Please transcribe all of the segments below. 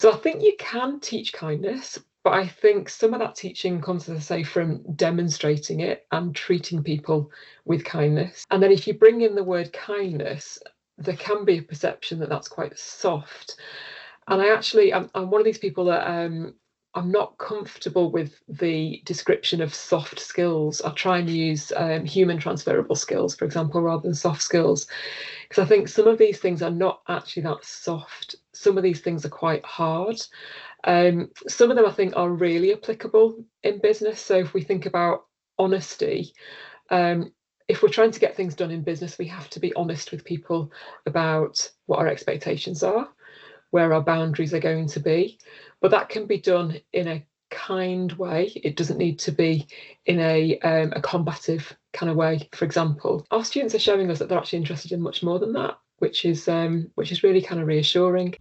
So I think you can teach kindness, but I think some of that teaching comes, as I say, from demonstrating it and treating people with kindness. And then if you bring in the word kindness, there can be a perception that that's quite soft. And I'm one of these people that I'm not comfortable with the description of soft skills. I try and use human transferable skills, for example, rather than soft skills, because I think some of these things are not actually that soft. Some of these things are quite hard. Some of them I think are really applicable in business. So if we think about honesty, um, if we're trying to get things done in business, we have to be honest with people about what our expectations are, where our boundaries are going to be. But that can be done in a kind way. It doesn't need to be in a combative kind of way. For example, our students are showing us that they're actually interested in much more than that, which is really kind of reassuring.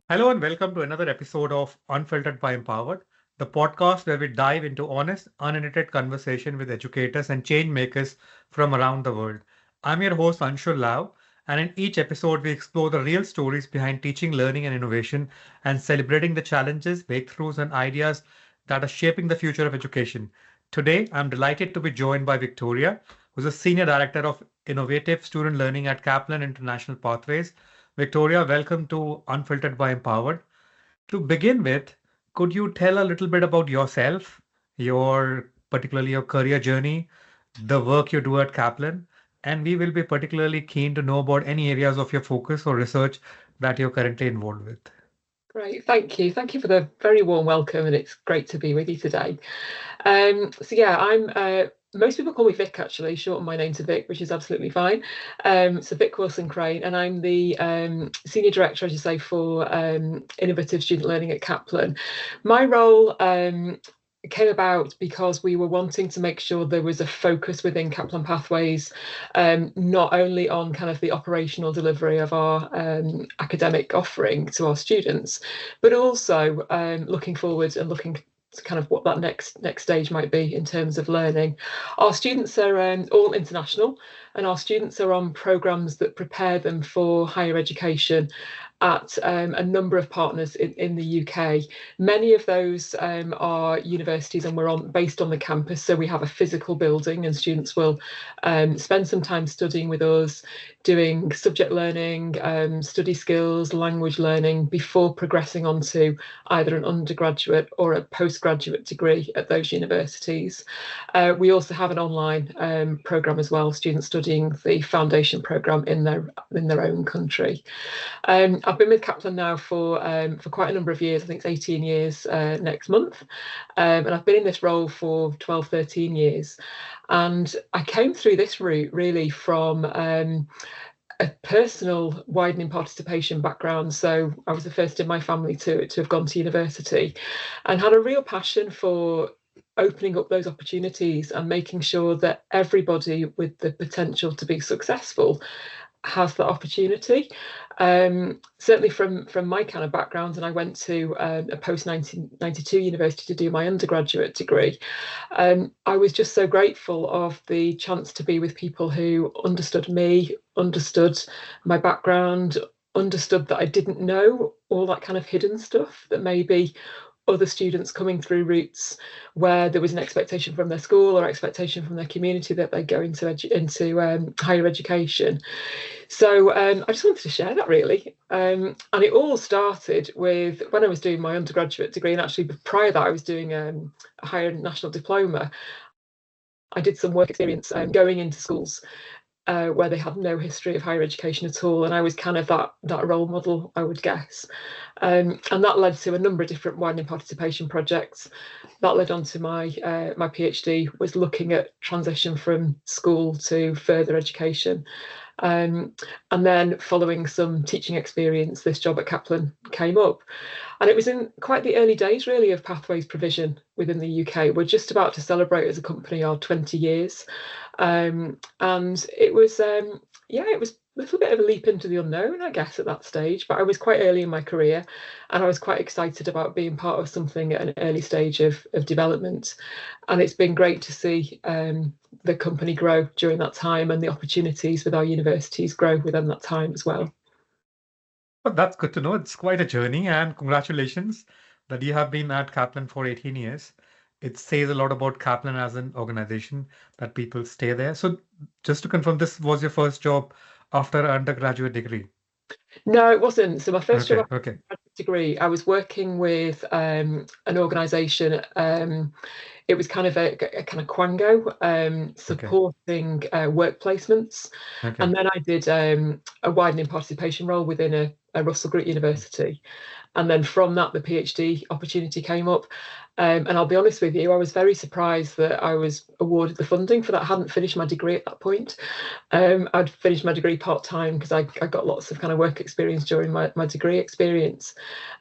Hello and welcome to another episode of Unfiltered by Empowered, the podcast where we dive into honest, unedited conversation with educators and change makers from around the world. I'm your host Anshul Lau, and in each episode we explore the real stories behind teaching, learning, and innovation, and celebrating the challenges, breakthroughs, and ideas that are shaping the future of education. Today, I'm delighted to be joined by Victoria, who's a senior director of innovative student learning at Kaplan International Pathways. Victoria, welcome to Unfiltered by Empowered. To begin with, could you tell a little bit about yourself, particularly your career journey, the work you do at Kaplan, and we will be particularly keen to know about any areas of your focus or research that you're currently involved with. Great, thank you. Thank you for the very warm welcome, and it's great to be with you today. I'm most people call me Vic, actually, shorten my name to Vic, which is absolutely fine. So Vic Wilson Crane, and I'm the Senior Director, as you say, for Innovative Student Learning at Kaplan. My role came about because we were wanting to make sure there was a focus within Kaplan Pathways, not only on kind of the operational delivery of our academic offering to our students, but also looking forward and looking to kind of what that next stage might be in terms of learning. Our students are all international, and our students are on programs that prepare them for higher education at a number of partners in the UK. Many of those are universities, and we're based on the campus, so we have a physical building, and students will spend some time studying with us, doing subject learning, study skills, language learning before progressing on to either an undergraduate or a postgraduate degree at those universities. We also have an online programme as well, students studying the foundation programme in their own country. I've been with Kaplan now for quite a number of years. I think it's 18 years next month. And I've been in this role for 12, 13 years. And I came through this route really from a personal widening participation background. So I was the first in my family to have gone to university, and had a real passion for opening up those opportunities and making sure that everybody with the potential to be successful has that opportunity. Certainly from my kind of background, and I went to a post 1992 university to do my undergraduate degree. I was just so grateful of the chance to be with people who understood me, understood my background, understood that I didn't know all that kind of hidden stuff that maybe other students coming through routes where there was an expectation from their school or expectation from their community that they go into higher education. So I just wanted to share that really. And it all started with when I was doing my undergraduate degree, and actually prior to that I was doing a higher national diploma. I did some work experience going into schools where they had no history of higher education at all, and I was kind of that role model, I would guess. And that led to a number of different widening participation projects. That led on to my PhD, was looking at transition from school to further education. And then following some teaching experience, this job at Kaplan came up. And it was in quite the early days, really, of Pathways provision within the UK. We're just about to celebrate as a company our 20 years. And it was it was a little bit of a leap into the unknown, I guess, at that stage. But I was quite early in my career, and I was quite excited about being part of something at an early stage of development. And it's been great to see the company grow during that time, and the opportunities with our universities grow within that time as well. But that's good to know. It's quite a journey, and congratulations that you have been at Kaplan for 18 years. It says a lot about Kaplan as an organization that people stay there. So, just to confirm, this was your first job after an undergraduate degree. No, it wasn't. So my first job Okay, after okay, my graduate degree, I was working with an organisation. It was kind of a kind of quango, okay, supporting work placements. okay. And then I did a widening participation role within a Russell Group university. And then from that, the PhD opportunity came up. And I'll be honest with you, I was very surprised that I was awarded the funding for that. I hadn't finished my degree at that point. I'd finished my degree part-time because I got lots of kind of work experience during my degree experience.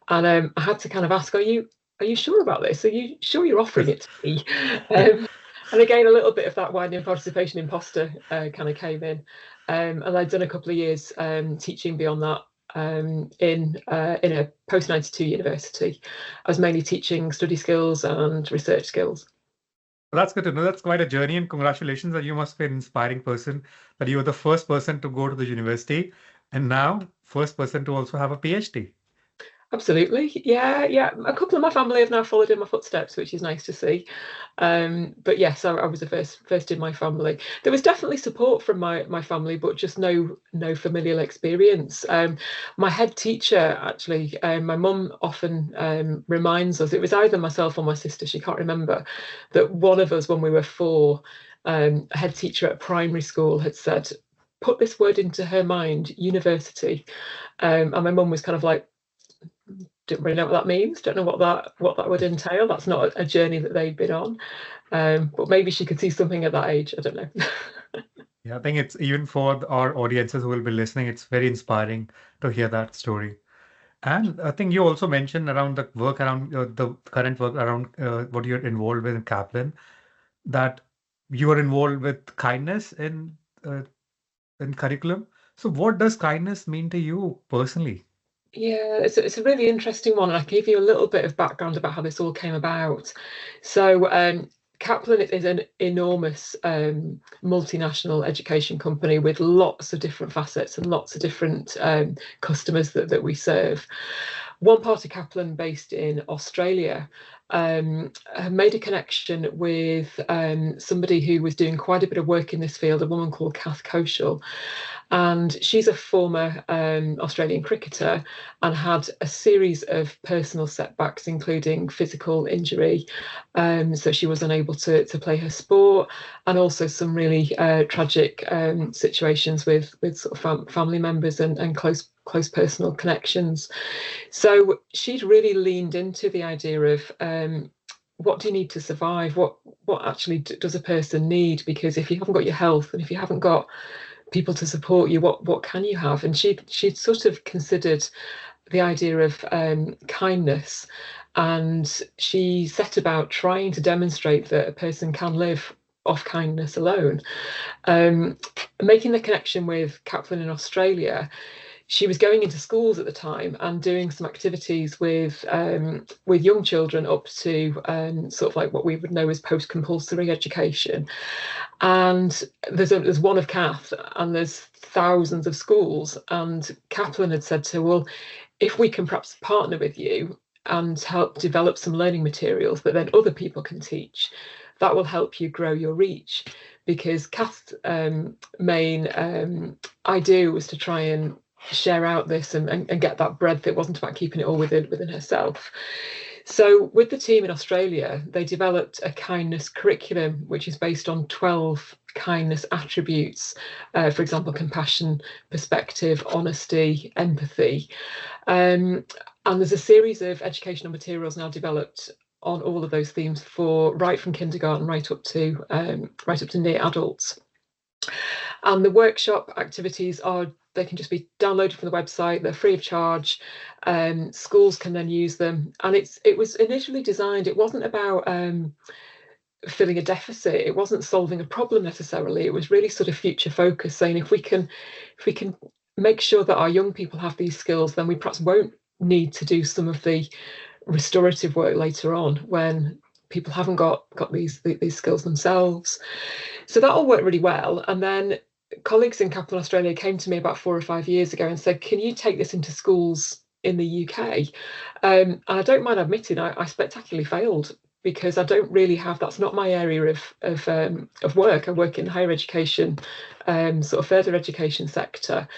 And I had to kind of ask, are you sure about this? Are you sure you're offering it to me? And again, a little bit of that widening participation imposter kind of came in. And I'd done a couple of years teaching beyond that in a post 92 university. I was mainly teaching study skills and research skills. Well, that's good to know. That's quite a journey, and congratulations that you must be an inspiring person, that you were the first person to go to the university, and now first person to also have a PhD. Absolutely. Yeah, yeah. A couple of my family have now followed in my footsteps, which is nice to see. But yes, I was the first in my family. There was definitely support from my family, but just no familial experience. My head teacher, actually, my mum often reminds us, it was either myself or my sister, she can't remember, that one of us, when we were four, a head teacher at primary school had said, put this word into her mind, university. And my mum was kind of like, don't really know what that means. Don't know what that would entail. That's not a journey that they've been on. But maybe she could see something at that age. I don't know. Yeah, I think it's even for our audiences who will be listening, it's very inspiring to hear that story. And I think you also mentioned around the work around the current work around what you're involved with in Kaplan, that you are involved with kindness in curriculum. So what does kindness mean to you personally? Yeah, it's a really interesting one. And I can give you a little bit of background about how this all came about. So Kaplan is an enormous multinational education company with lots of different facets and lots of different customers that we serve. One part of Kaplan, based in Australia, made a connection with somebody who was doing quite a bit of work in this field, a woman called Kath Koshal. And she's a former Australian cricketer and had a series of personal setbacks, including physical injury. So she was unable to play her sport, and also some really tragic situations with sort of family members and close personal connections. So she'd really leaned into the idea of what do you need to survive? What actually does a person need? Because if you haven't got your health, and if you haven't got people to support you, what can you have? And she'd sort of considered the idea of kindness, and she set about trying to demonstrate that a person can live off kindness alone. Making the connection with Kaplan in Australia, she was going into schools at the time and doing some activities with young children up to sort of like what we would know as post-compulsory education. And there's one of Kath, and there's thousands of schools. And Kaplan had said to her, well, if we can perhaps partner with you and help develop some learning materials that then other people can teach, that will help you grow your reach. Because Kath's main idea was to try and share out this and get that breadth. It wasn't about keeping it all within herself. So with the team in Australia, they developed a kindness curriculum, which is based on 12 kindness attributes. For example, compassion, perspective, honesty, empathy. And there's a series of educational materials now developed on all of those themes for right from kindergarten right up to near adults. And the workshop activities they can just be downloaded from the website. They're free of charge. Schools can then use them. And it was initially designed, it wasn't about filling a deficit. It wasn't solving a problem necessarily. It was really sort of future focused, saying if we can make sure that our young people have these skills, then we perhaps won't need to do some of the restorative work later on when people haven't got these skills themselves. So that all worked really well. And then colleagues in Kaplan Australia came to me about 4 or 5 years ago and said, can you take this into schools in the UK? And I don't mind admitting I spectacularly failed, because I don't really have, that's not my area of work. I work in higher education, sort of further education sector.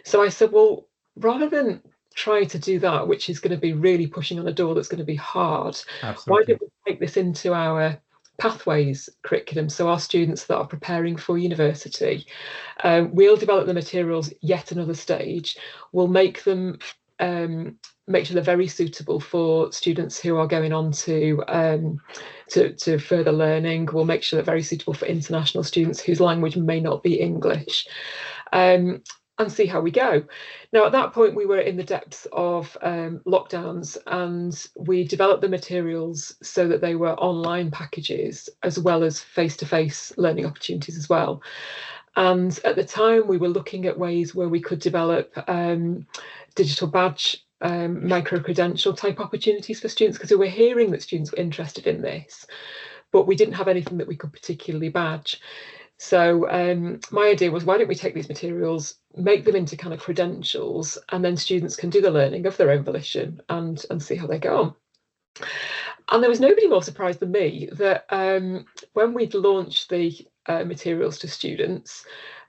So I said, well, rather than trying to do that, which is going to be really pushing on a door that's going to be hard, why Absolutely. don't we take this into our pathways curriculum? So our students that are preparing for university, we'll develop the materials yet another stage. We'll make them make sure they're very suitable for students who are going on to further learning. We'll make sure they're very suitable for international students whose language may not be English. And see how we go. Now, at that point, we were in the depths of lockdowns, and we developed the materials so that they were online packages as well as face-to-face learning opportunities as well. And at the time, we were looking at ways where we could develop digital badge, micro-credential type opportunities for students, because we were hearing that students were interested in this, but we didn't have anything that we could particularly badge. So my idea was, why don't we take these materials, make them into kind of credentials, and then students can do the learning of their own volition and see how they go on. And there was nobody more surprised than me that when we'd launched the materials to students,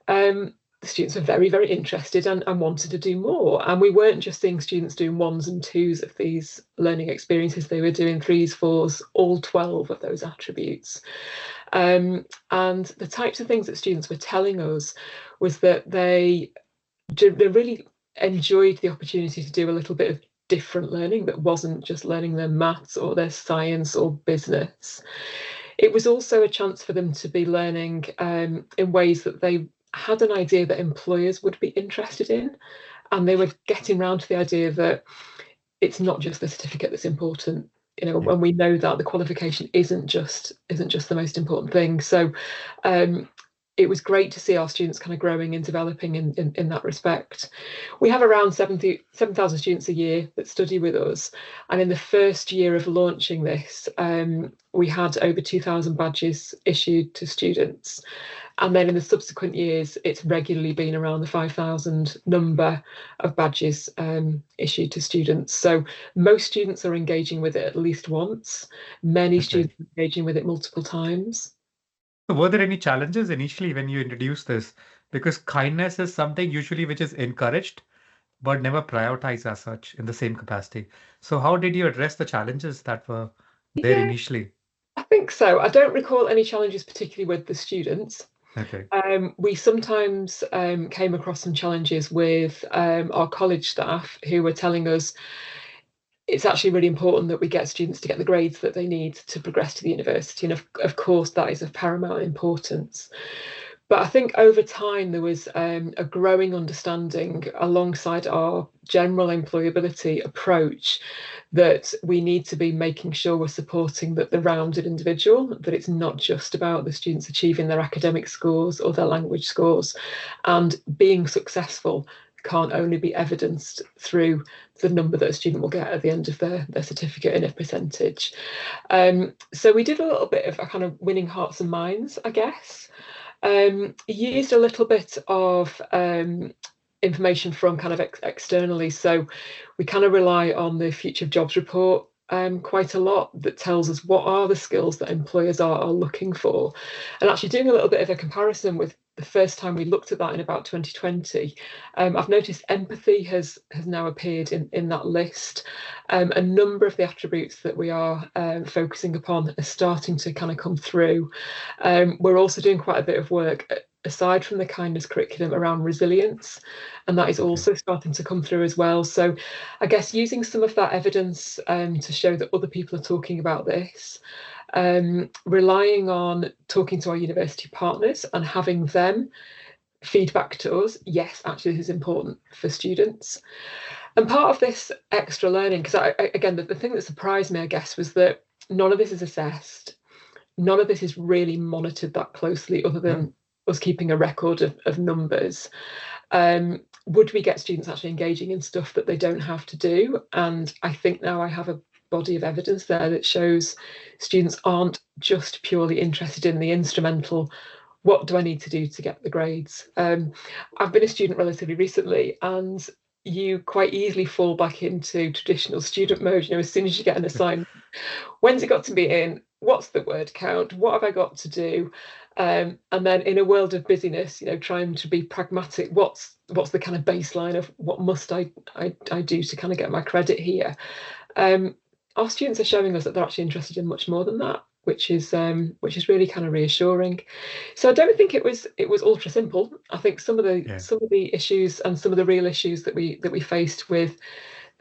the students were very, very interested and wanted to do more. And we weren't just seeing students doing 1s and 2s of these learning experiences, they were doing 3s, 4s, all 12 of those attributes. And the types of things that students were telling us was that they really enjoyed the opportunity to do a little bit of different learning that wasn't just learning their maths or their science or business. It was also a chance for them to be learning in ways that they had an idea that employers would be interested in, and they were getting around to the idea that it's not just the certificate that's important. When we know that the qualification isn't just the most important thing. So it was great to see our students kind of growing and developing in that respect. We have around 7,000 students a year that study with us. And in the first year of launching this, we had over 2,000 badges issued to students. And then in the subsequent years, it's regularly been around the 5,000 number of badges issued to students. So most students are engaging with it at least once. Many students are engaging with it multiple times. So were there any challenges initially when you introduced this? Because kindness is something usually which is encouraged, but never prioritized as such in the same capacity. So how did you address the challenges that were there Yeah, initially? I think so. I don't recall any challenges particularly with the students. Okay. We sometimes came across some challenges with our college staff who were telling us it's actually really important that we get students to get the grades that they need to progress to the university. And of course, that is of paramount importance. But I think over time, there was a growing understanding alongside our general employability approach that we need to be making sure we're supporting the rounded individual, that it's not just about the students achieving their academic scores or their language scores. And being successful can't only be evidenced through the number that a student will get at the end of their certificate in a percentage. So we did a little bit of a kind of winning hearts and minds, I guess. Used a little bit of information from kind of externally. So we kind of rely on the Future of Jobs report quite a lot, that tells us what are the skills that employers are looking for. And actually doing a little bit of a comparison with the first time we looked at that in about 2020, I've noticed empathy has now appeared in that list. A number of the attributes that we are focusing upon are starting to kind of come through. We're also doing quite a bit of work aside from the kindness curriculum around resilience, and that is also starting to come through as well. So I guess using some of that evidence to show that other people are talking about this, relying on talking to our university partners and having them feedback to us, yes, actually this is important for students. And part of this extra learning, because again, the thing that surprised me, I guess, was that none of this is assessed. none of this is really monitored that closely other than us keeping a record of numbers. Would we get students actually engaging in stuff that they don't have to do? And I think now I have a body of evidence there that shows students aren't just purely interested in the instrumental, what do I need to do to get the grades? I've been a student relatively recently, and you quite easily fall back into traditional student mode. You know, as soon as you get an assignment, when's it got to be in? What's the word count? What have I got to do? And then in a world of busyness, you know, trying to be pragmatic, what's the kind of baseline of what must I do to kind of get my credit here? Our students are showing us that they're actually interested in much more than that, which is really kind of reassuring. So I don't think it was ultra simple. I think some of the issues and some of the real issues that we faced with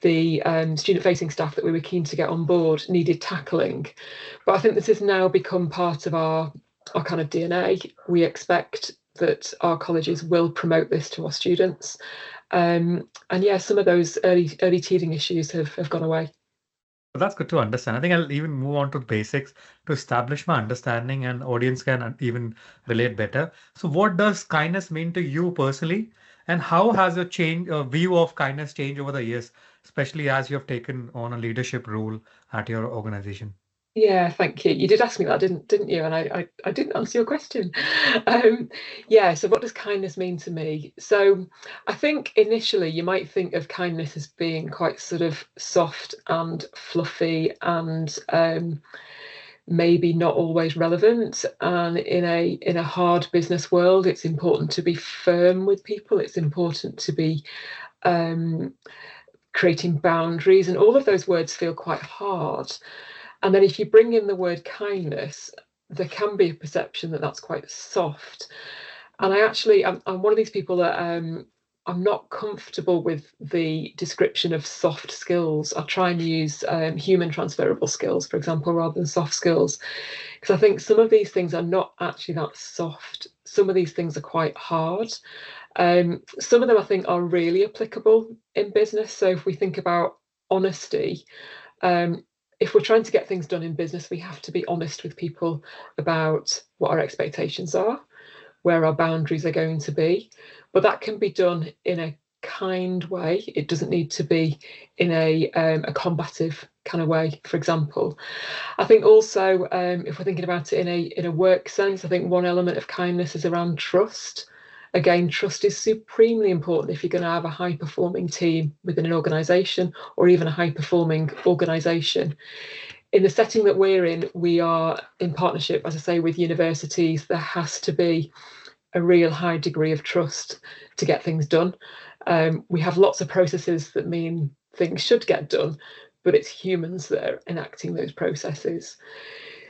the student-facing staff that we were keen to get on board needed tackling. But I think this has now become part of our kind of DNA. We expect that our colleges will promote this to our students. And yeah, some of those early teething issues have gone away. Well, that's good to understand. I think I'll even move on to basics to establish my understanding and audience can even relate better. So what does kindness mean to you personally? And how has your view of kindness changed over the years, especially as you have taken on a leadership role at your organization? Yeah, thank you. You did ask me that, didn't you? And I didn't answer your question. Yeah, so what does kindness mean to me? So I think initially you might think of kindness as being quite sort of soft and fluffy and maybe not always relevant. And in a hard business world, it's important to be firm with people. It's important to be creating boundaries, and all of those words feel quite hard. And then if you bring in the word kindness, there can be a perception that that's quite soft. And I'm one of these people that I'm not comfortable with the description of soft skills. I try and use human transferable skills, for example, rather than soft skills, because I think some of these things are not actually that soft. Some of these things are quite hard. Some of them I think are really applicable in business. So if we think about honesty, if we're trying to get things done in business, we have to be honest with people about what our expectations are, where our boundaries are going to be. But that can be done in a kind way. It doesn't need to be in a combative kind of way, for example. I think also, if we're thinking about it in a work sense, I think one element of kindness is around trust. Again, trust is supremely important if you're going to have a high performing team within an organization, or even a high performing organization. In the setting that we're in, we are in partnership, as I say, with universities. There has to be a real high degree of trust to get things done. We have lots of processes that mean things should get done, but it's humans that are enacting those processes.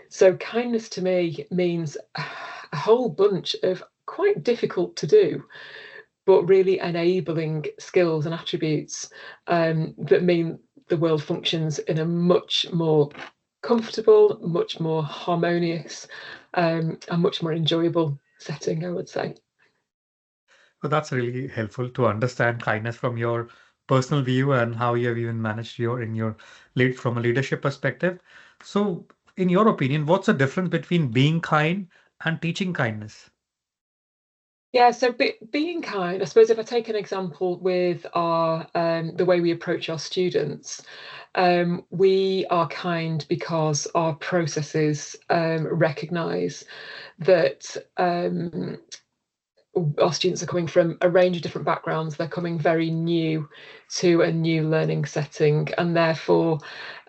So kindness to me means a whole bunch of quite difficult to do, but really enabling skills and attributes that mean the world functions in a much more comfortable, much more harmonious, and much more enjoyable setting, I would say. So that's really helpful to understand kindness from your personal view and how you have even managed your lead from a leadership perspective. So, in your opinion, what's the difference between being kind and teaching kindness? Yeah, so being kind, I suppose if I take an example with our the way we approach our students, we are kind because our processes recognise that our students are coming from a range of different backgrounds. They're coming very new to a new learning setting, and therefore,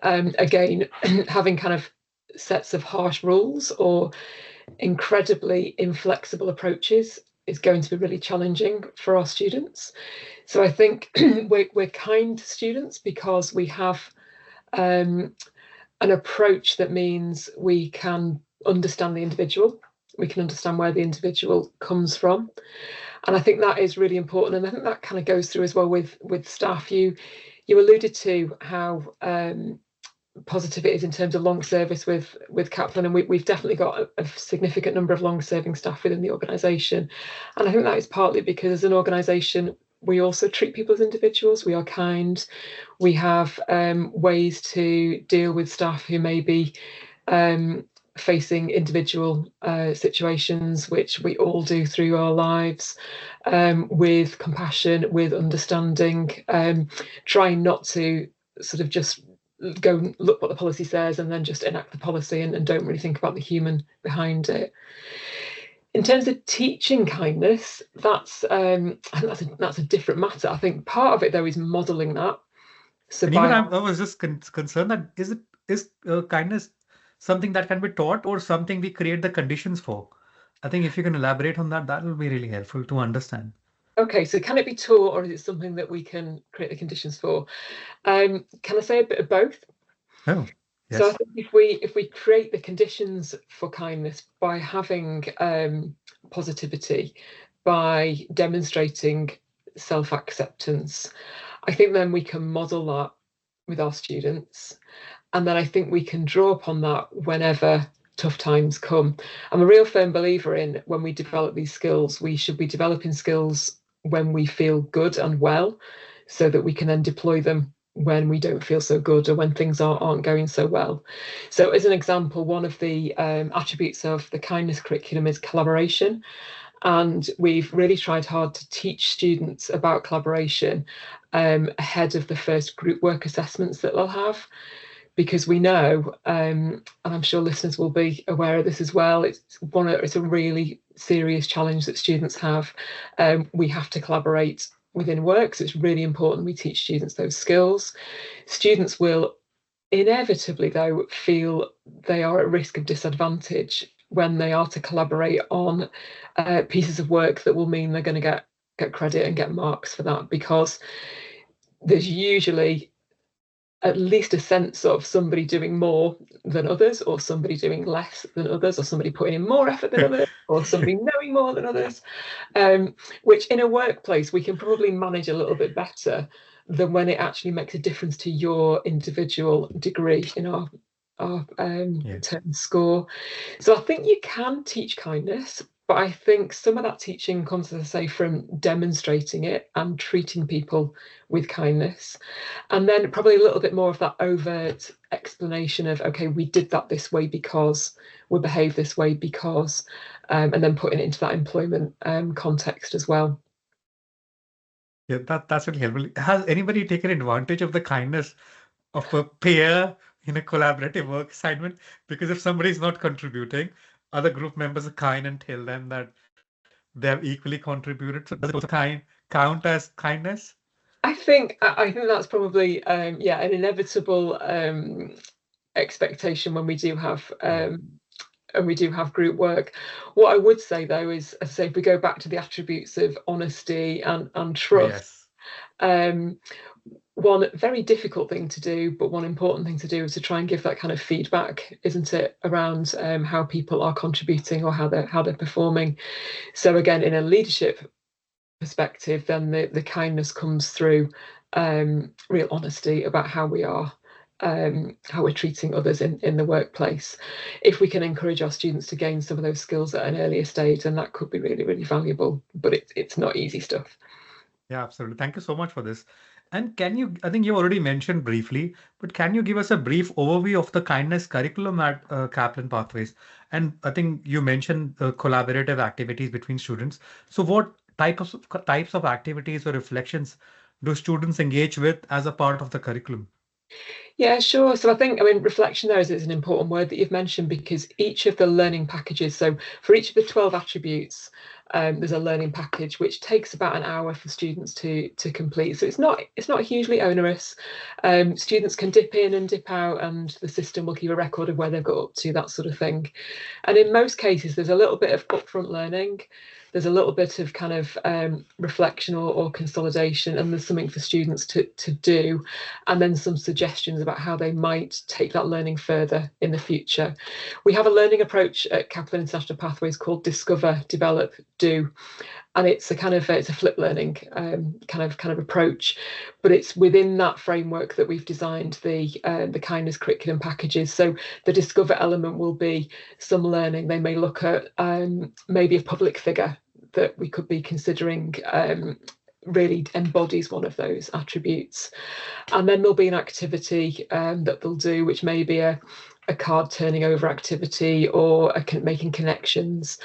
again, having kind of sets of harsh rules or incredibly inflexible approaches is going to be really challenging for our students. So I think we're kind to students because we have an approach that means we can understand the individual, we can understand where the individual comes from. And I think that is really important. And I think that kind of goes through as well with staff. You alluded to how positive it is in terms of long service with Kaplan, and we've definitely got a significant number of long serving staff within the organisation. And I think that is partly because as an organisation, we also treat people as individuals. We are kind. We have ways to deal with staff who maybe facing individual situations, which we all do through our lives, with compassion, with understanding, trying not to sort of just go and look what the policy says and then just enact the policy and don't really think about the human behind it. In terms of teaching kindness, that's that's a different matter. I think part of it though is modelling that. So And even by I was just concerned that is kindness something that can be taught or something we create the conditions for? I think if you can elaborate on that, that will be really helpful to understand. okay, so can it be taught or is it something that we can create the conditions for? Can I say a bit of both? Oh, So I yes. think if we create the conditions for kindness by having positivity, by demonstrating self-acceptance, I think then we can model that with our students. And then I think we can draw upon that whenever tough times come. I'm a real firm believer in when we develop these skills, we should be developing skills when we feel good and well, so that we can then deploy them when we don't feel so good or when things aren't going so well. So, as an example, one of the attributes of the kindness curriculum is collaboration. And we've really tried hard to teach students about collaboration ahead of the first group work assessments that they'll have, because we know, and I'm sure listeners will be aware of this as well, it's a really serious challenge that students have. We have to collaborate within work, so it's really important we teach students those skills. Students will inevitably, though, feel they are at risk of disadvantage when they are to collaborate on pieces of work that will mean they're going to get credit and get marks for that, because there's usually at least a sense of somebody doing more than others, or somebody doing less than others, or somebody putting in more effort than others, or somebody knowing more than others, which in a workplace we can probably manage a little bit better than when it actually makes a difference to your individual degree in our Yes. term score. So I think you can teach kindness, but I think some of that teaching comes, as I say, from demonstrating it and treating people with kindness. And then probably a little bit more of that overt explanation of, okay, we did that this way because we behaved this way because, and then putting it into that employment context as well. Yeah, that's really helpful. Has anybody taken advantage of the kindness of a peer in a collaborative work assignment? Because if somebody is not contributing, other group members are kind and tell them that they have equally contributed. So does it also count as kindness? I think that's probably yeah, an inevitable expectation when we do have Yeah. group work. What I would say though is, as I say, if we go back to the attributes of honesty and Oh, trust, yes. um, one very difficult thing to do, but one important thing to do is to try and give that kind of feedback, isn't it, around how people are contributing or how they're performing. So again, in a leadership perspective, then the kindness comes through real honesty about how we are. How we're treating others in the workplace. If we can encourage our students to gain some of those skills at an earlier stage, then that could be really, really valuable. But it's not easy stuff. Yeah, absolutely. Thank you so much for this. And can you, I think you already mentioned briefly, but can you give us a brief overview of the kindness curriculum at Kaplan Pathways? And I think you mentioned collaborative activities between students. So what types of activities or reflections do students engage with as a part of the curriculum? Yeah, sure. So I mean, reflection there is an important word that you've mentioned, because each of the learning packages, so for each of the 12 attributes, there's a learning package which takes about an hour for students to complete. So it's not hugely onerous. Students can dip in and dip out, and the system will keep a record of where they've got up to, that sort of thing. And in most cases, there's a little bit of upfront learning. There's a little bit of kind of reflection or consolidation, and there's something for students to do, and then some suggestions about how they might take that learning further in the future. We have a learning approach at Kaplan International Pathways called Discover, Develop, Do, and it's a flip learning kind of approach, but it's within that framework that we've designed the kindness curriculum packages. So the Discover element will be some learning. They may look at maybe a public figure that we could be considering really embodies one of those attributes. And then there'll be an activity that they'll do, which may be a card turning over activity or making connections.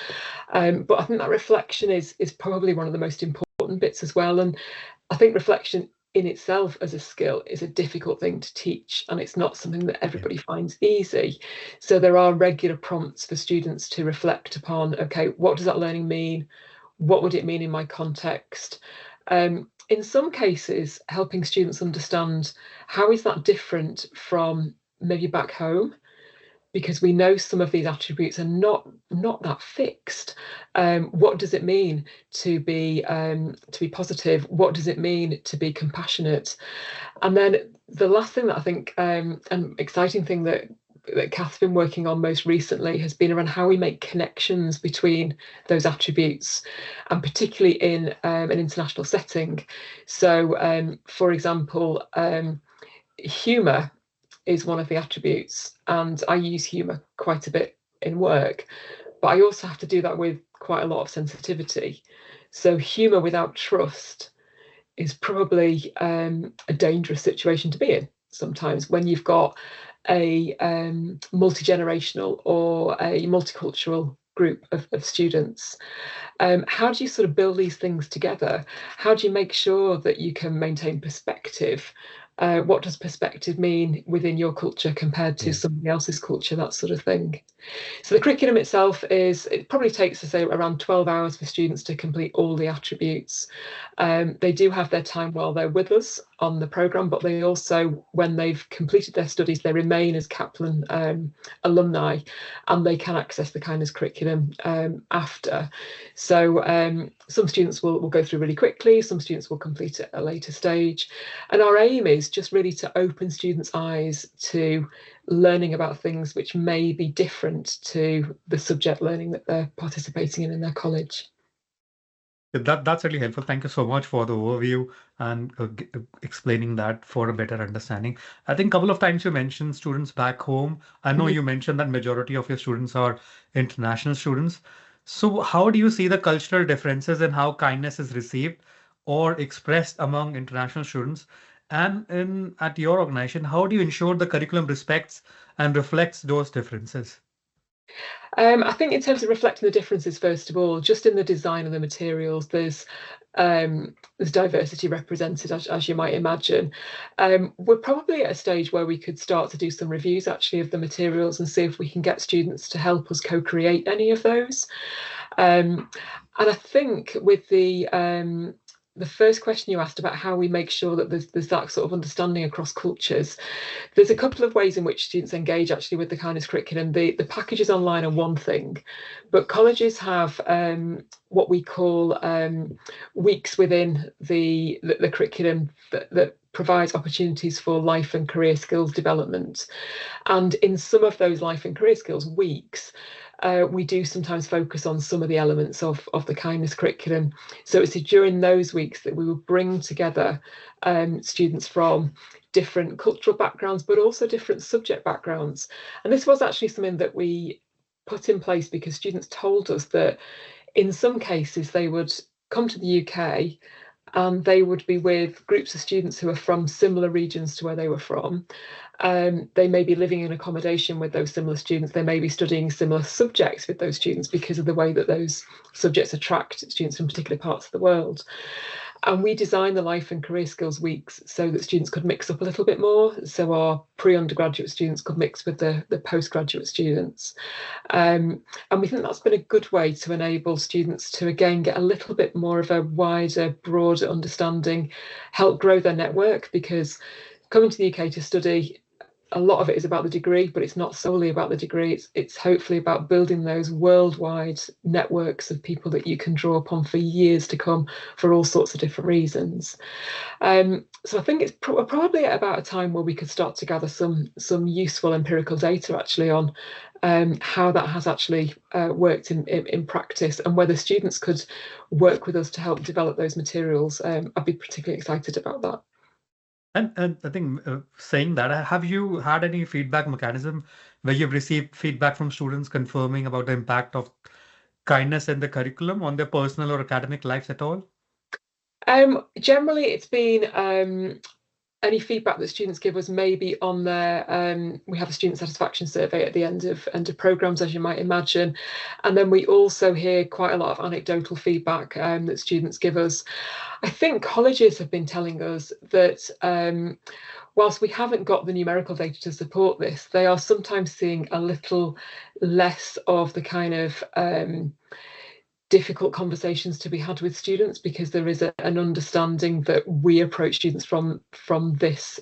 But I think that reflection is probably one of the most important bits as well. And I think reflection in itself as a skill is a difficult thing to teach, and it's not something that everybody finds easy. So there are regular prompts for students to reflect upon, okay, what does that learning mean? What would it mean in my context? In some cases, helping students understand how is that different from maybe back home, because we know some of these attributes are not that fixed. What does it mean to be positive? What does it mean to be compassionate? And then the last thing that I think, an exciting thing that Kath's been working on most recently has been around how we make connections between those attributes, and particularly in an international setting. So, for example, humour is one of the attributes, and I use humour quite a bit in work, but I also have to do that with quite a lot of sensitivity. So humour without trust is probably a dangerous situation to be in sometimes, when you've got a multi-generational or a multicultural group of students. How do you sort of build these things together? How do you make sure that you can maintain perspective? What does perspective mean within your culture compared to somebody else's culture, that sort of thing? So the curriculum itself it probably takes, say, around 12 hours for students to complete all the attributes. They do have their time while they're with us on the programme, but they also, when they've completed their studies, they remain as Kaplan alumni, and they can access the kindness curriculum after. So some students will go through really quickly, some students will complete it at a later stage. And our aim is just really to open students' eyes to learning about things which may be different to the subject learning that they're participating in their college. That's really helpful. Thank you so much for the overview and explaining that for a better understanding. I think a couple of times you mentioned students back home. I know you mentioned that majority of your students are international students. So how do you see the cultural differences in how kindness is received or expressed among international students? And at your organization, how do you ensure the curriculum respects and reflects those differences? I think in terms of reflecting the differences, first of all, just in the design of the materials, there's diversity represented, as you might imagine. We're probably at a stage where we could start to do some reviews actually of the materials and see if we can get students to help us co-create any of those. And I think with the first question you asked about how we make sure that there's that sort of understanding across cultures, there's a couple of ways in which students engage actually with the kindness curriculum. The packages online are one thing, but colleges have what we call weeks within the curriculum that provides opportunities for life and career skills development. And in some of those life and career skills weeks, we do sometimes focus on some of the elements of the kindness curriculum. So it's during those weeks that we will bring together students from different cultural backgrounds, but also different subject backgrounds. And this was actually something that we put in place because students told us that in some cases they would come to the UK and they would be with groups of students who are from similar regions to where they were from. They may be living in accommodation with those similar students. They may be studying similar subjects with those students because of the way that those subjects attract students from particular parts of the world. And we designed the life and career skills weeks so that students could mix up a little bit more. So our pre-undergraduate students could mix with the postgraduate students. And we think that's been a good way to enable students to, again, get a little bit more of a wider, broader understanding, help grow their network, because coming to the UK to study, a lot of it is about the degree, but it's not solely about the degree. It's hopefully about building those worldwide networks of people that you can draw upon for years to come for all sorts of different reasons. So I think it's probably at about a time where we could start to gather some useful empirical data actually on how that has actually worked in practice, and whether students could work with us to help develop those materials. I'd be particularly excited about that. And I think saying that, have you had any feedback mechanism where you've received feedback from students confirming about the impact of kindness in the curriculum on their personal or academic lives at all? Generally, it's been any feedback that students give us maybe on their we have a student satisfaction survey at the end of programs, as you might imagine, and then we also hear quite a lot of anecdotal feedback that students give us. I think colleges have been telling us that whilst we haven't got the numerical data to support this, they are sometimes seeing a little less of the kind of difficult conversations to be had with students, because there is an understanding that we approach students from this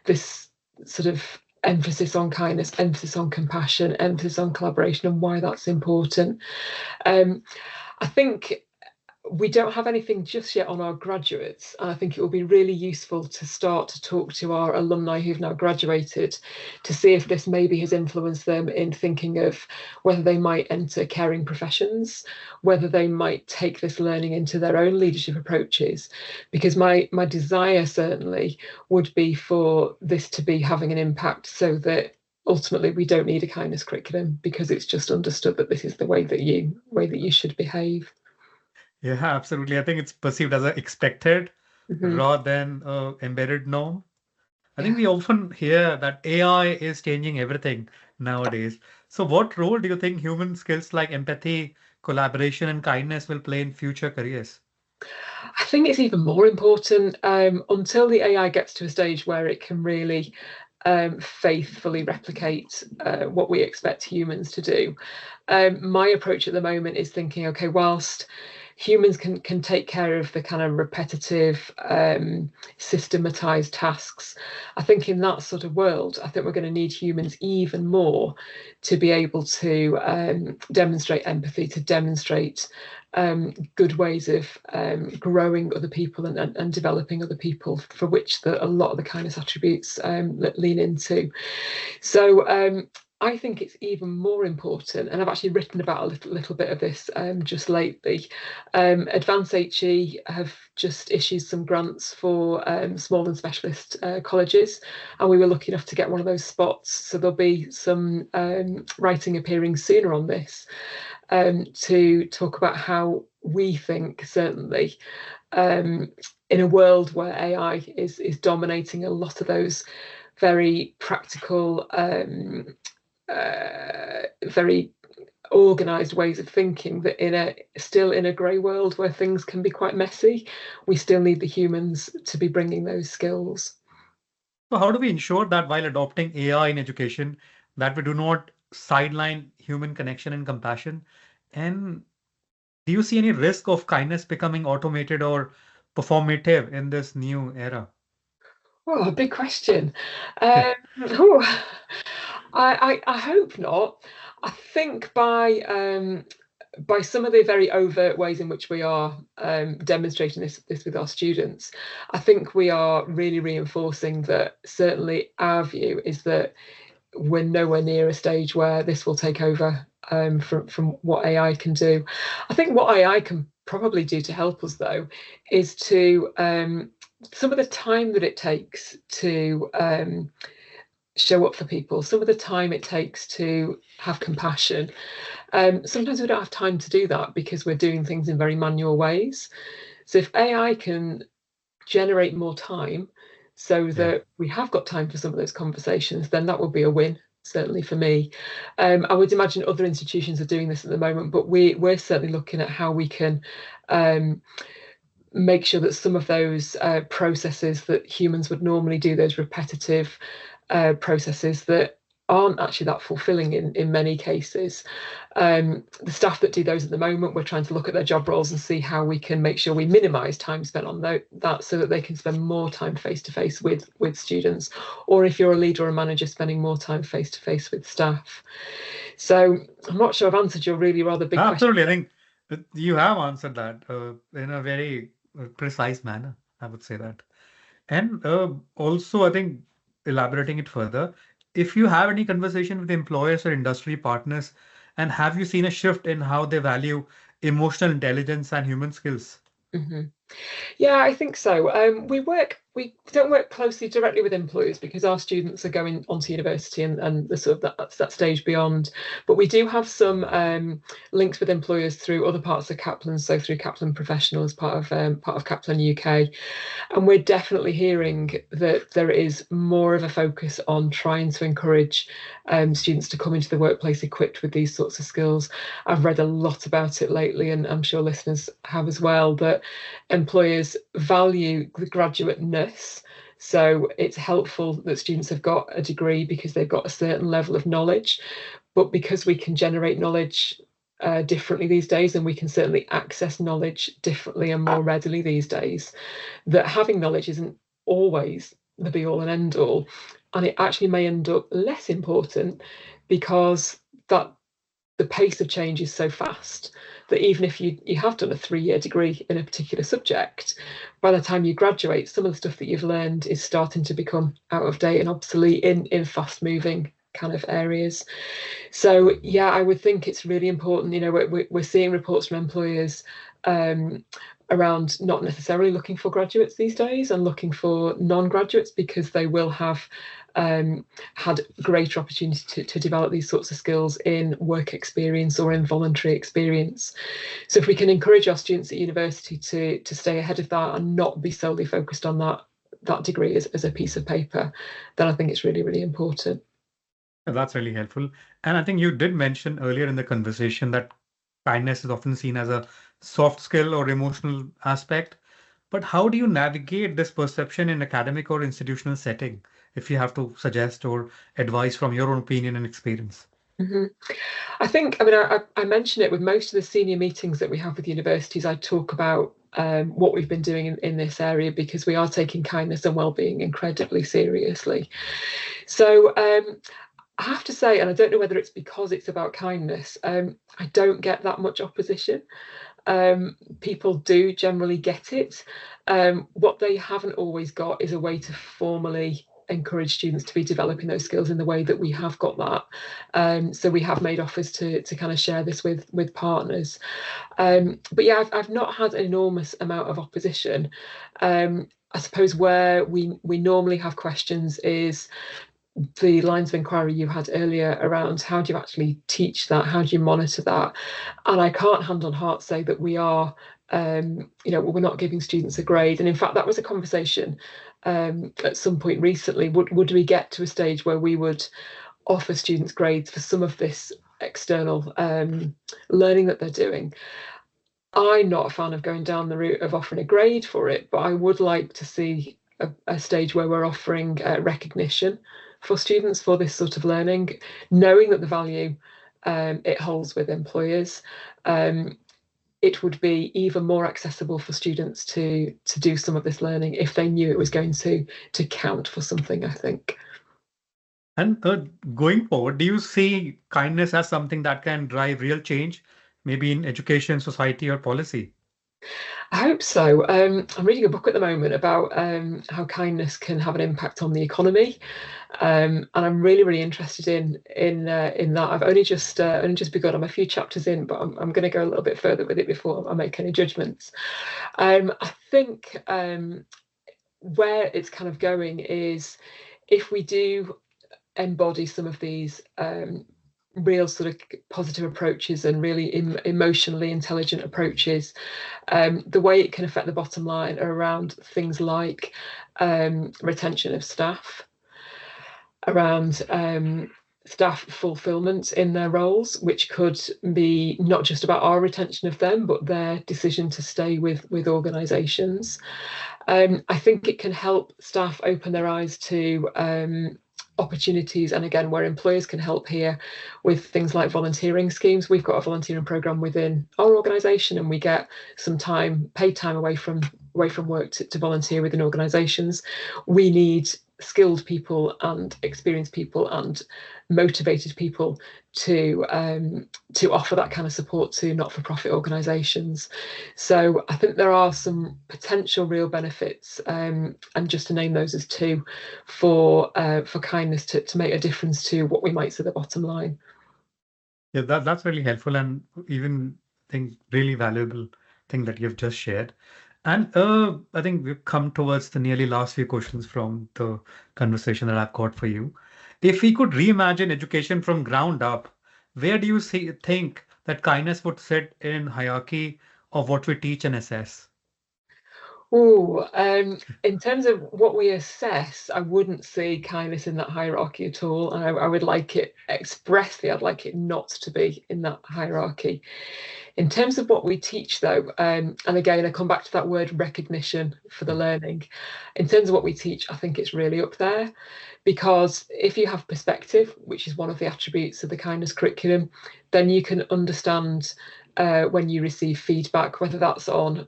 this sort of emphasis on kindness, emphasis on compassion, emphasis on collaboration, and why that's important. I think we don't have anything just yet on our graduates, and I think it will be really useful to start to talk to our alumni who've now graduated to see if this maybe has influenced them in thinking of whether they might enter caring professions, whether they might take this learning into their own leadership approaches, because my desire certainly would be for this to be having an impact, so that ultimately we don't need a kindness curriculum, because it's just understood that this is the way that you should behave. Yeah, absolutely. I think it's perceived as a expected Mm-hmm. rather than a embedded norm. I think Yeah. we often hear that AI is changing everything nowadays. So what role do you think human skills like empathy, collaboration, and kindness will play in future careers? I think it's even more important until the AI gets to a stage where it can really faithfully replicate what we expect humans to do. My approach at the moment is thinking, okay, whilst humans can take care of the kind of repetitive, systematized tasks, I think in that sort of world, I think we're going to need humans even more to be able to demonstrate empathy, to demonstrate good ways of growing other people and developing other people, for which a lot of the kindness attributes lean into. So I think it's even more important, and I've actually written about a little bit of this just lately. Advance HE have just issued some grants for small and specialist colleges, and we were lucky enough to get one of those spots. So there'll be some writing appearing sooner on this to talk about how we think, certainly, in a world where AI is dominating a lot of those very practical, very organized ways of thinking, that still in a grey world where things can be quite messy, we still need the humans to be bringing those skills. So how do we ensure that while adopting AI in education, that we do not sideline human connection and compassion? And do you see any risk of kindness becoming automated or performative in this new era? Oh, a big question. Oh, I hope not. I think by some of the very overt ways in which we are demonstrating this with our students, I think we are really reinforcing that certainly our view is that we're nowhere near a stage where this will take over from what AI can do. I think what AI can probably do to help us, though, is to some of the time that it takes to show up for people, some of the time it takes to have compassion. Sometimes we don't have time to do that because we're doing things in very manual ways. So if AI can generate more time so Yeah. that we have got time for some of those conversations, then that would be a win, certainly for me. I would imagine other institutions are doing this at the moment, but we're certainly looking at how we can make sure that some of those processes that humans would normally do, those repetitive processes that aren't actually that fulfilling in many cases. The staff that do those at the moment, we're trying to look at their job roles and see how we can make sure we minimise time spent on that, so that they can spend more time face to face with students, or if you're a leader or a manager, spending more time face to face with staff. So I'm not sure I've answered your really rather big question. Absolutely. I think that you have answered that in a very precise manner. I would say that. And also, I think elaborating it further, if you have any conversation with employers or industry partners, and have you seen a shift in how they value emotional intelligence and human skills? Mm-hmm. Yeah, I think so. We work we don't work closely directly with employers because our students are going on to university and the sort of that stage beyond. But we do have some links with employers through other parts of Kaplan, so through Kaplan Professional as part of Kaplan UK. And we're definitely hearing that there is more of a focus on trying to encourage students to come into the workplace equipped with these sorts of skills. I've read a lot about it lately, and I'm sure listeners have as well, that employers value the graduateness. So it's helpful that students have got a degree because they've got a certain level of knowledge. But because we can generate knowledge differently these days, and we can certainly access knowledge differently and more readily these days, that having knowledge isn't always the be all and end all. And it actually may end up less important because that the pace of change is so fast that even if you have done a 3-year degree in a particular subject, by the time you graduate, some of the stuff that you've learned is starting to become out of date and obsolete in fast moving kind of areas. So yeah, I would think it's really important. You know, we're seeing reports from employers around not necessarily looking for graduates these days and looking for non-graduates because they will have had greater opportunity to develop these sorts of skills in work experience or in voluntary experience. So if we can encourage our students at university to stay ahead of that and not be solely focused on that degree as a piece of paper, then I think it's really, really important. That's really helpful. And I think you did mention earlier in the conversation that kindness is often seen as a soft skill or emotional aspect. But how do you navigate this perception in academic or institutional setting, if you have to suggest or advise from your own opinion and experience? Mm-hmm. I think, I mention it with most of the senior meetings that we have with universities. I talk about what we've been doing in this area because we are taking kindness and well-being incredibly seriously. So I have to say, and I don't know whether it's because it's about kindness, I don't get that much opposition. People do generally get it. What they haven't always got is a way to formally encourage students to be developing those skills in the way that we have got that. So we have made offers to kind of share this with partners. But yeah, I've not had an enormous amount of opposition. I suppose where we normally have questions is the lines of inquiry you had earlier around how do you actually teach that, how do you monitor that? And I can't hand on heart say that we are, we're not giving students a grade. And in fact, that was a conversation at some point recently. Would we get to a stage where we would offer students grades for some of this external learning that they're doing? I'm not a fan of going down the route of offering a grade for it, but I would like to see a stage where we're offering recognition for students for this sort of learning, knowing that the value it holds with employers. It would be even more accessible for students to do some of this learning if they knew it was going to count for something, I think. And going forward, do you see kindness as something that can drive real change, maybe in education, society, or policy? I hope so. I'm reading a book at the moment about how kindness can have an impact on the economy, and I'm really, really interested in that. I've only just begun. I'm a few chapters in, but I'm going to go a little bit further with it before I make any judgments. I think where it's kind of going is if we do embody some of these real sort of positive approaches and really emotionally intelligent approaches, the way it can affect the bottom line are around things like retention of staff, around staff fulfillment in their roles, which could be not just about our retention of them, but their decision to stay with organisations. I think it can help staff open their eyes to opportunities, and again, where employers can help here with things like volunteering schemes. We've got a volunteering program within our organisation, and we get some time, paid time away from work to volunteer within organisations. We need skilled people and experienced people and motivated people to offer that kind of support to not-for-profit organisations. So I think there are some potential real benefits, and just to name those as two, for kindness to make a difference to what we might say the bottom line. Yeah, that's really helpful and even think really valuable thing that you've just shared. And I think we've come towards the nearly last few questions from the conversation that I've got for you. If we could reimagine education from ground up, where do you think that kindness would sit in hierarchy of what we teach and assess? Oh, in terms of what we assess, I wouldn't see kindness in that hierarchy at all. I would like it expressly, I'd like it not to be in that hierarchy. In terms of what we teach, though, and again, I come back to that word recognition for the learning. In terms of what we teach, I think it's really up there because if you have perspective, which is one of the attributes of the kindness curriculum, then you can understand when you receive feedback, whether that's on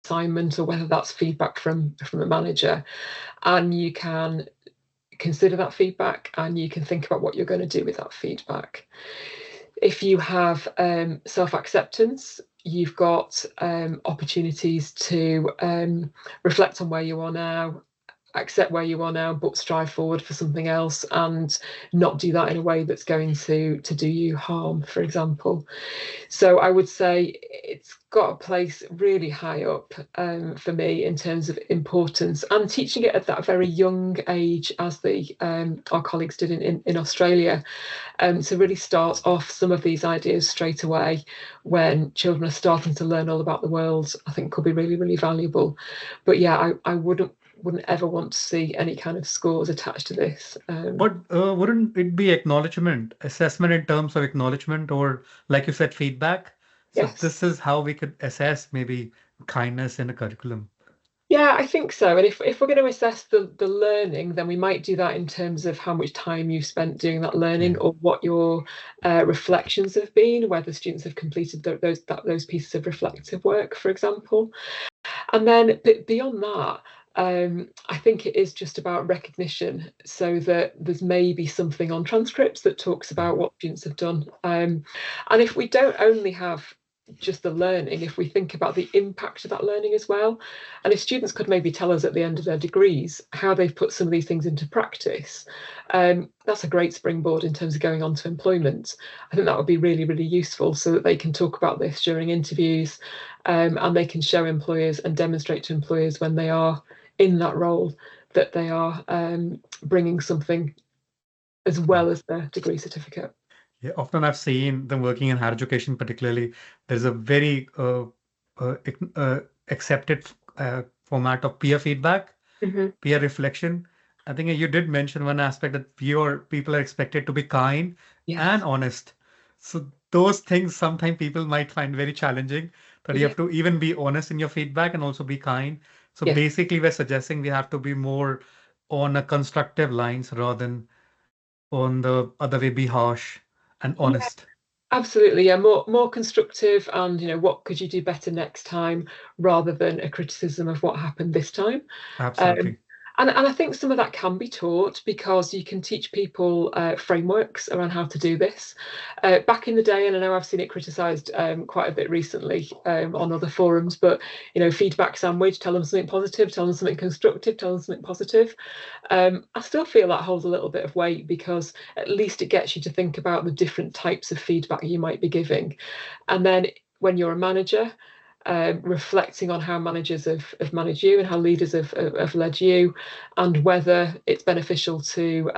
assignment or whether that's feedback from a manager, and you can consider that feedback and you can think about what you're going to do with that feedback. If you have self-acceptance, you've got opportunities to reflect on where you are now, accept where you are now, but strive forward for something else and not do that in a way that's going to do you harm, for example. So I would say it's got a place really high up for me in terms of importance and teaching it at that very young age, as the our colleagues did in Australia, to really start off some of these ideas straight away when children are starting to learn all about the world. I think could be really, really valuable. But yeah, I wouldn't ever want to see any kind of scores attached to this. But wouldn't it be acknowledgement, assessment in terms of acknowledgement, or like you said, feedback? So Yes. this is how we could assess maybe kindness in a curriculum. Yeah, I think so. And if we're going to assess the learning, then we might do that in terms of how much time you spent doing that learning Yeah. or what your reflections have been, whether students have completed those pieces of reflective work, for example. And then beyond that, I think it is just about recognition so that there's maybe something on transcripts that talks Yeah. about what students have done. And if we don't only have just the learning, if we think about the impact of that learning as well, and if students could maybe tell us at the end of their degrees how they've put some of these things into practice, that's a great springboard in terms of going on to employment. I think that would be really, really useful so that they can talk about this during interviews, and they can show employers and demonstrate to employers when they are in that role that they are bringing something as Yeah. well as their degree certificate. Yeah, often I've seen them working in higher education, particularly. There's a very accepted format of peer feedback, Mm-hmm. peer reflection. I think you did mention one aspect that your people are expected to be kind and Yes. honest. So those things sometimes people might find very challenging, that you Yeah. have to even be honest in your feedback and also be kind. So Yes. basically, we're suggesting we have to be more on a constructive lines rather than on the other way, be harsh and Yeah. honest. Absolutely. Yeah. More constructive, and what could you do better next time, rather than a criticism of what happened this time. Um, Absolutely. and I think some of that can be taught because you can teach people frameworks around how to do this. Back in the day, and I know I've seen it criticised quite a bit recently on other forums, but feedback sandwich: tell them something positive, tell them something constructive, tell them something positive. I still feel that holds a little bit of weight because at least it gets you to think about the different types of feedback you might be giving, and then when you're a manager, reflecting on how managers have managed you and how leaders have led you, and whether it's beneficial to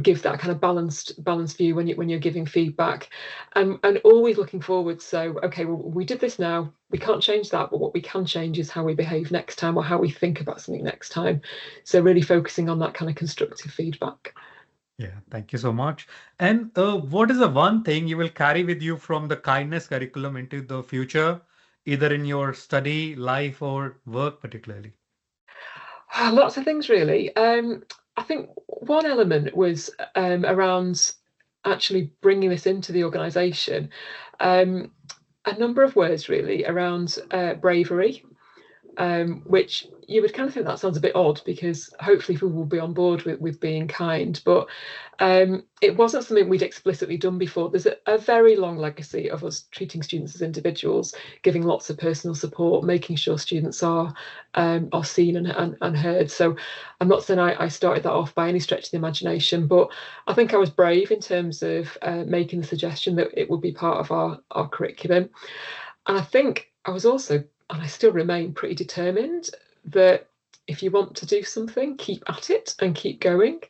give that kind of balanced view when you're giving feedback, and always looking forward. So, okay, well, we did this now. We can't change that, but what we can change is how we behave next time or how we think about something next time. So, really focusing on that kind of constructive feedback. Yeah, thank you so much. And what is the one thing you will carry with you from the kindness curriculum into the future, either in your study, life, or work, particularly? Lots of things, really. I think one element was around actually bringing this into the organisation. Um, a number of words, really, around bravery, which you would kind of think that sounds a bit odd because hopefully people will be on board with being kind, but it wasn't something we'd explicitly done before. There's a very long legacy of us treating students as individuals, giving lots of personal support, making sure students are seen and heard. So I'm not saying I started that off by any stretch of the imagination, but I think I was brave in terms of making the suggestion that it would be part of our curriculum. And I think I was also and I still remain pretty determined that if you want to do something, keep at it and keep going.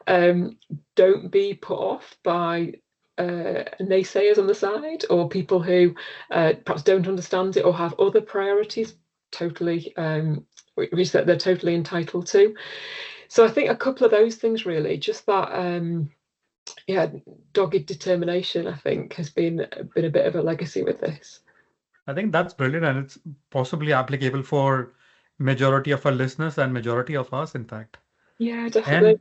Don't be put off by naysayers on the side, or people who perhaps don't understand it or have other priorities, totally, which that they're totally entitled to. So I think a couple of those things really, just that dogged determination, I think, has been a bit of a legacy with this. I think that's brilliant, and it's possibly applicable for majority of our listeners and majority of us, in fact. Yeah, definitely.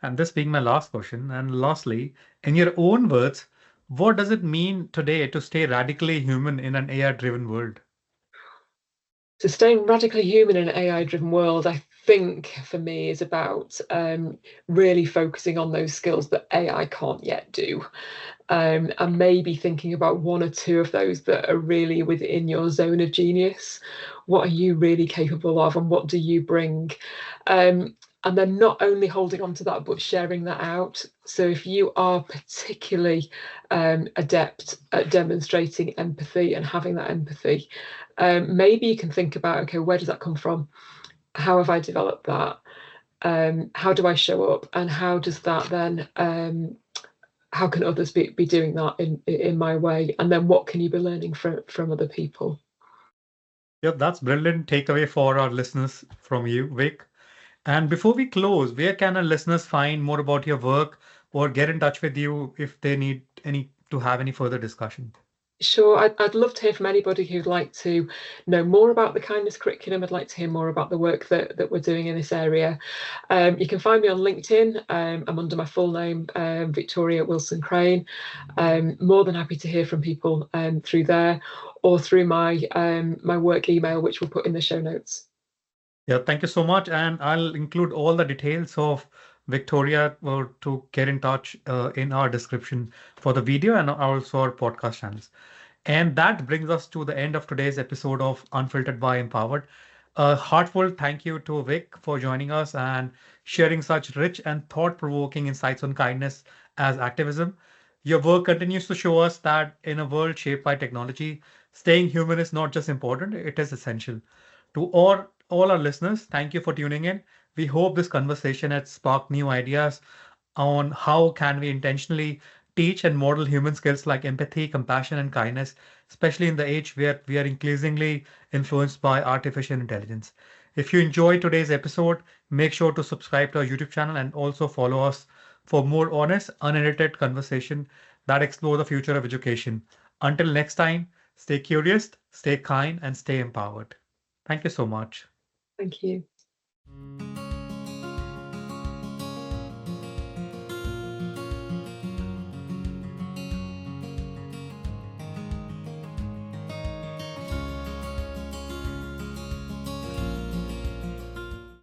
And this being my last question, and lastly, in your own words, what does it mean today to stay radically human in an AI-driven world? So staying radically human in an AI-driven world, I think for me is about really focusing on those skills that AI can't yet do. And maybe thinking about one or two of those that are really within your zone of genius. What are you really capable of, and what do you bring? And then not only holding on to that, but sharing that out. So if you are particularly adept at demonstrating empathy and having that empathy, maybe you can think about, okay, where does that come from? How have I developed that? How do I show up? And how does that then how can others be doing that in my way? And then what can you be learning from other people? Yeah, that's brilliant takeaway for our listeners from you, Vic. And before we close, where can our listeners find more about your work or get in touch with you if they need any to have any further discussion? Sure, I'd love to hear from anybody who'd like to know more about the kindness curriculum. I'd like to hear more about the work that we're doing in this area. You can find me on LinkedIn. I'm under my full name, Victoria Wilson Crane. More than happy to hear from people through there, or through my my work email, which we'll put in the show notes. Yeah, thank you so much. And I'll include all the details of Victoria to get in touch in our description for the video and also our podcast channels. And that brings us to the end of today's episode of Unfiltered by Empowered. A heartfelt thank you to Vic for joining us and sharing such rich and thought-provoking insights on kindness as activism. Your work continues to show us that in a world shaped by technology, staying human is not just important, it is essential. To all our listeners, thank you for tuning in. We hope this conversation has sparked new ideas on how can we intentionally teach and model human skills like empathy, compassion, and kindness, especially in the age where we are increasingly influenced by artificial intelligence. If you enjoyed today's episode, make sure to subscribe to our YouTube channel and also follow us for more honest, unedited conversation that explore the future of education. Until next time, stay curious, stay kind, and stay empowered. Thank you so much. Thank you.